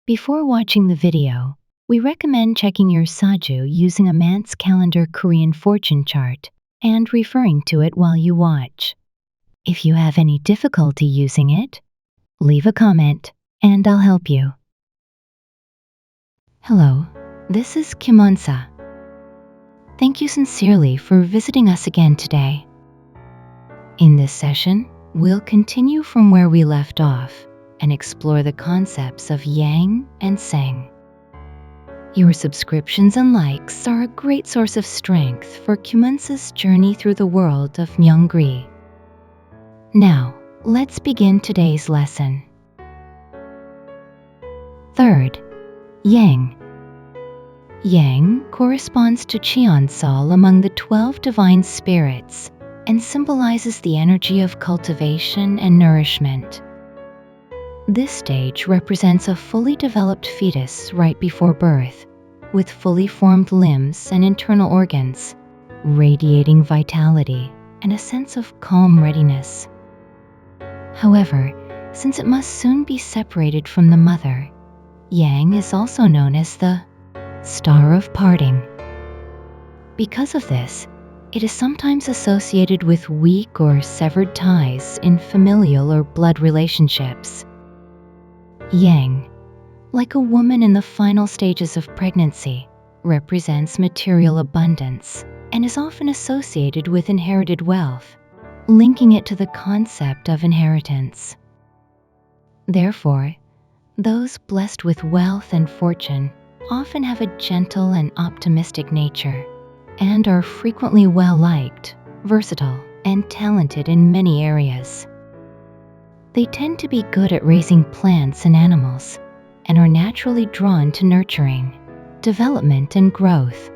Before watching the video, we recommend checking your Saju using a man's calendar Korean fortune chart and referring to it while you watch. If you have any difficulty using it, leave a comment and I'll help you. Hello, this is Geummunsa. Thank you sincerely for visiting us again today. In this session, we'll continue from where we left off and explore the concepts of yang and sang. Your subscriptions and likes are a great source of strength for Geummunsa's journey through the world of Myungri. Now, let's begin today's lesson. Third, yang. Yang corresponds to ShinSal among the 12 divine spirits and symbolizes the energy of cultivation and nourishment. This stage represents a fully developed fetus right before birth, with fully formed limbs and internal organs, radiating vitality and a sense of calm readiness. However, since it must soon be separated from the mother, yang is also known as the star of parting. Because of this, it is sometimes associated with weak or severed ties in familial or blood relationships. Yang, like a woman in the final stages of pregnancy, represents material abundance and is often associated with inherited wealth, linking it to the concept of inheritance. Therefore, those blessed with wealth and fortune often have a gentle and optimistic nature and are frequently well-liked, versatile, and talented in many areas. They tend to be good at raising plants and animals and are naturally drawn to nurturing, development, and growth.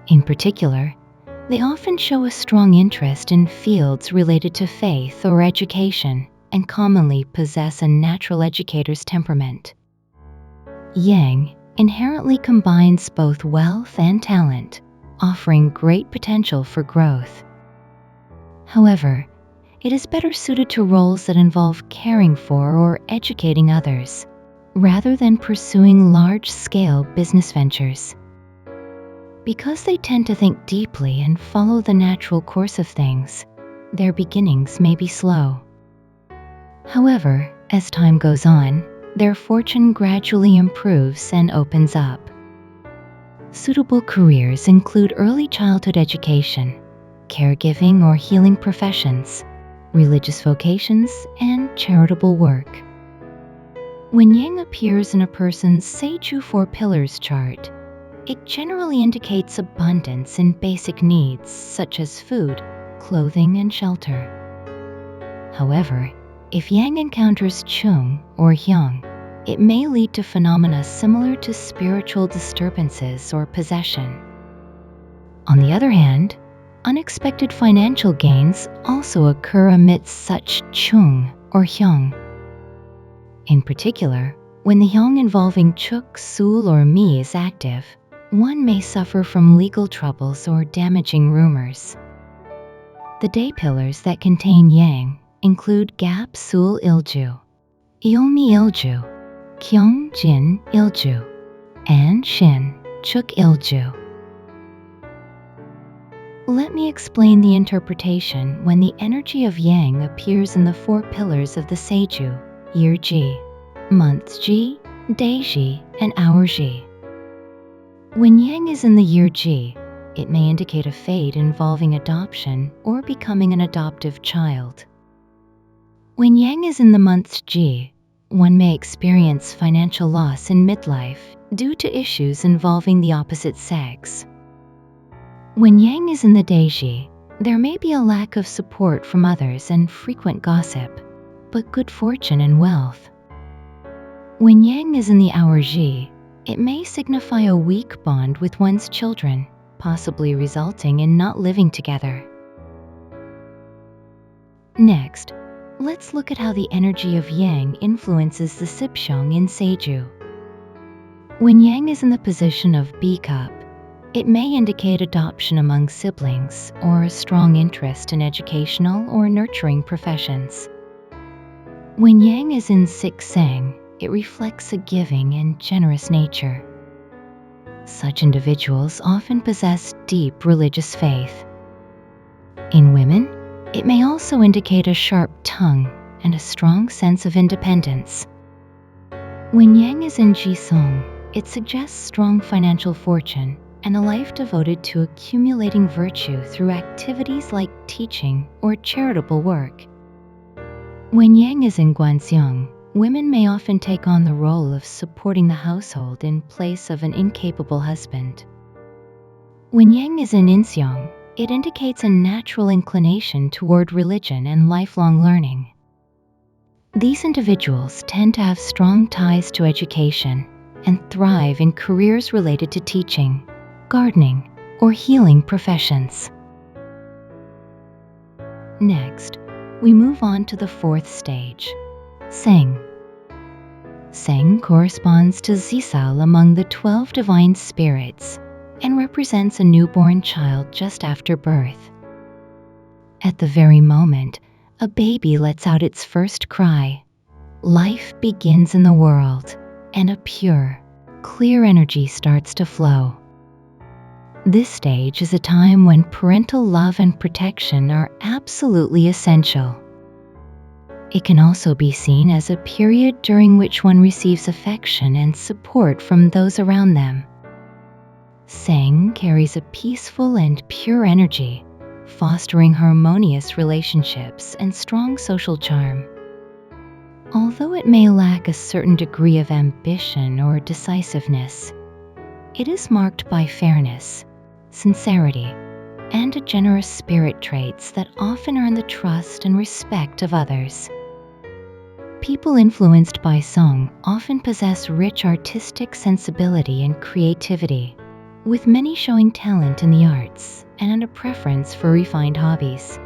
In particular, they often show a strong interest in fields related to faith or education and commonly possess a natural educator's temperament. Yang inherently combines both wealth and talent, offering great potential for growth. However, it is better suited to roles that involve caring for or educating others, rather than pursuing large-scale business ventures. Because they tend to think deeply and follow the natural course of things, their beginnings may be slow. However, as time goes on, their fortune gradually improves and opens up. Suitable careers include early childhood education, caregiving or healing professions, religious vocations, and charitable work. When yang appears in a person's Saju 4 pillars chart, it generally indicates abundance in basic needs such as food, clothing, and shelter. However, if yang encounters chung or hyung, it may lead to phenomena similar to spiritual disturbances or possession. On the other hand, unexpected financial gains also occur amidst such chung or hyung. In particular, when the hyung involving chuk, sul, or mi is active, one may suffer from legal troubles or damaging rumors. The day pillars that contain yang include Gap Sul Ilju, Ilmi Ilju, Kyung Jin Ilju, and Shin Chuk Ilju. Let me explain the interpretation when the energy of yang appears in the 4 pillars of the Saju, year Ji, month Ji, day Ji, and hour Ji. When yang is in the year Ji, it may indicate a fate involving adoption or becoming an adoptive child. When yang is in the months Ji, one may experience financial loss in midlife due to issues involving the opposite sex. When yang is in the day Ji, there may be a lack of support from others and frequent gossip, but good fortune and wealth. When yang is in the hour Ji, it may signify a weak bond with one's children, possibly resulting in not living together. Next, let's look at how the energy of yang influences the sipshong in Saju. When yang is in the position of B cup, it may indicate adoption among siblings or a strong interest in educational or nurturing professions. When yang is in 6 sang, it reflects a giving and generous nature. Such individuals often possess deep religious faith. In women, it may also indicate a sharp tongue and a strong sense of independence. When yang is in Jisong, it suggests strong financial fortune and a life devoted to accumulating virtue through activities like teaching or charitable work. When yang is in Gwanseong, women may often take on the role of supporting the household in place of an incapable husband. When yang is in Inseong, it indicates a natural inclination toward religion and lifelong learning. These individuals tend to have strong ties to education and thrive in careers related to teaching, gardening, or healing professions. Next, we move on to the fourth stage, Seng. Seng corresponds to ShinSal among the 12 divine spirits and represents a newborn child just after birth. At the very moment a baby lets out its first cry, life begins in the world, and a pure, clear energy starts to flow. This stage is a time when parental love and protection are absolutely essential. It can also be seen as a period during which one receives affection and support from those around them. Seng carries a peaceful and pure energy, fostering harmonious relationships and strong social charm. Although it may lack a certain degree of ambition or decisiveness, it is marked by fairness, sincerity, and a generous spirit traits that often earn the trust and respect of others. People influenced by song often possess rich artistic sensibility and creativity, with many showing talent in the arts and a preference for refined hobbies.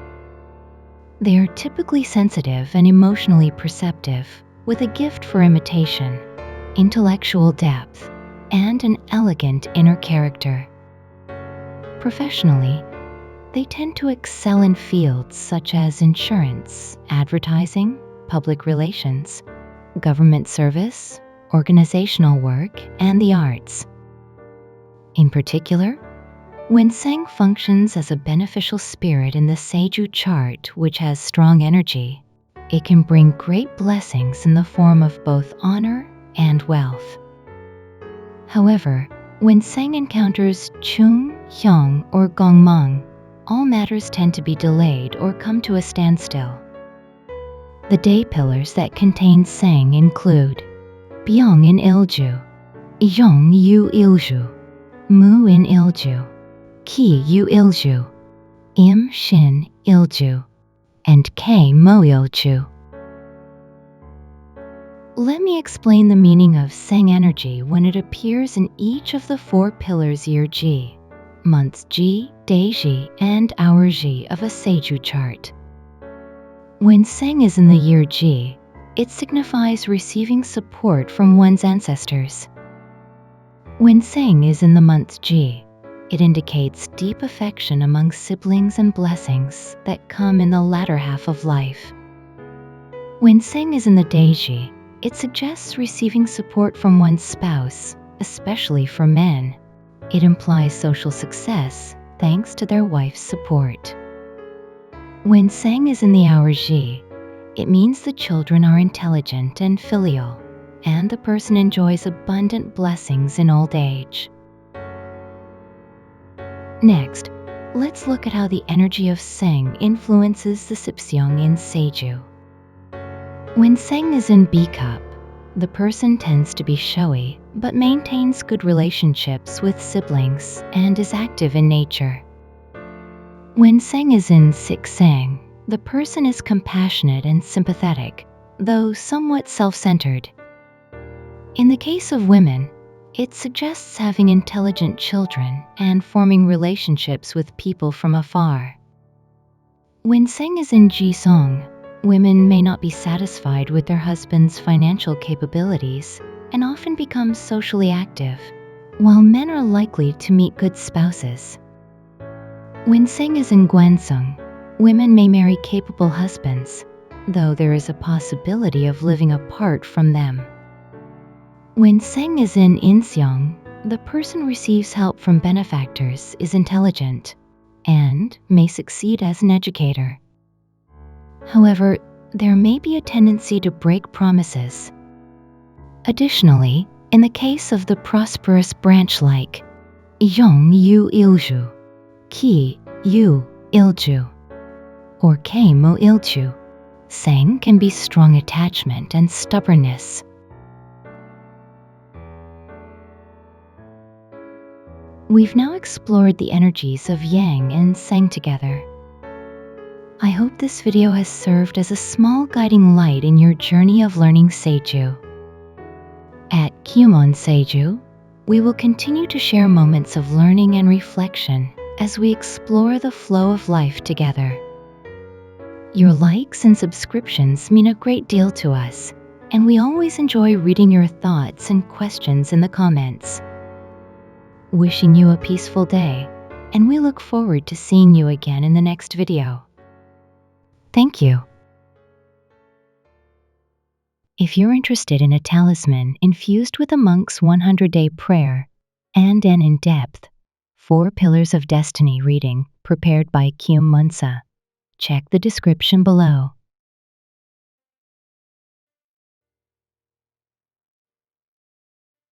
They are typically sensitive and emotionally perceptive, with a gift for imitation, intellectual depth, and an elegant inner character. Professionally, they tend to excel in fields such as insurance, advertising, public relations, government service, organizational work, and the arts. In particular, when Seng functions as a beneficial spirit in the Saju chart, which has strong energy, it can bring great blessings in the form of both honor and wealth. However, when Seng encounters Chung, Hyung, or Gongmang, all matters tend to be delayed or come to a standstill. The day pillars that contain Seng include Byung in Ilju, Yong Yu Ilju, Mu in Ilju, Ki Yu Ilju, Im Shin Ilju, and K Mo Ilju. Let me explain the meaning of Seng energy when it appears in each of the 4 pillars year Ji, month Ji, day Ji, and hour Ji of a Saju chart. When Seng is in the year Ji, it signifies receiving support from one's ancestors. When Seng is in the month Ji, it indicates deep affection among siblings and blessings that come in the latter half of life. When Seng is in the day Ji, it suggests receiving support from one's spouse, especially for men. It implies social success thanks to their wife's support. When Seng is in the hour Ji, it means the children are intelligent and filial, and the person enjoys abundant blessings in old age. Next, let's look at how the energy of Seng influences the Sipseong in Saju. When Seng is in B cup, the person tends to be showy but maintains good relationships with siblings and is active in nature. When Seng is in Sikseng, the person is compassionate and sympathetic, though somewhat self-centered. In the case of women, it suggests having intelligent children and forming relationships with people from afar. When Seng is in Jisong, women may not be satisfied with their husband's financial capabilities and often become socially active, while men are likely to meet good spouses. When Seng is in Gwansung, women may marry capable husbands, though there is a possibility of living apart from them. When Seng is in Inseong, the person receives help from benefactors, is intelligent, and may succeed as an educator. However, there may be a tendency to break promises. Additionally, in the case of the prosperous branch like Yong Yu Ilju, Ki Yu Ilju, or K Mo Ilju, Seng can be strong attachment and stubbornness. We've now explored the energies of Yang and Seng together. I hope this video has served as a small guiding light in your journey of learning Saju. At Geummun Saju, we will continue to share moments of learning and reflection as we explore the flow of life together. Your likes and subscriptions mean a great deal to us, and we always enjoy reading your thoughts and questions in the comments. Wishing you a peaceful day, and we look forward to seeing you again in the next video. Thank you. If you're interested in a talisman infused with a monk's 100-day prayer and an in-depth 4 Pillars of Destiny reading prepared by Geummunsa, check the description below.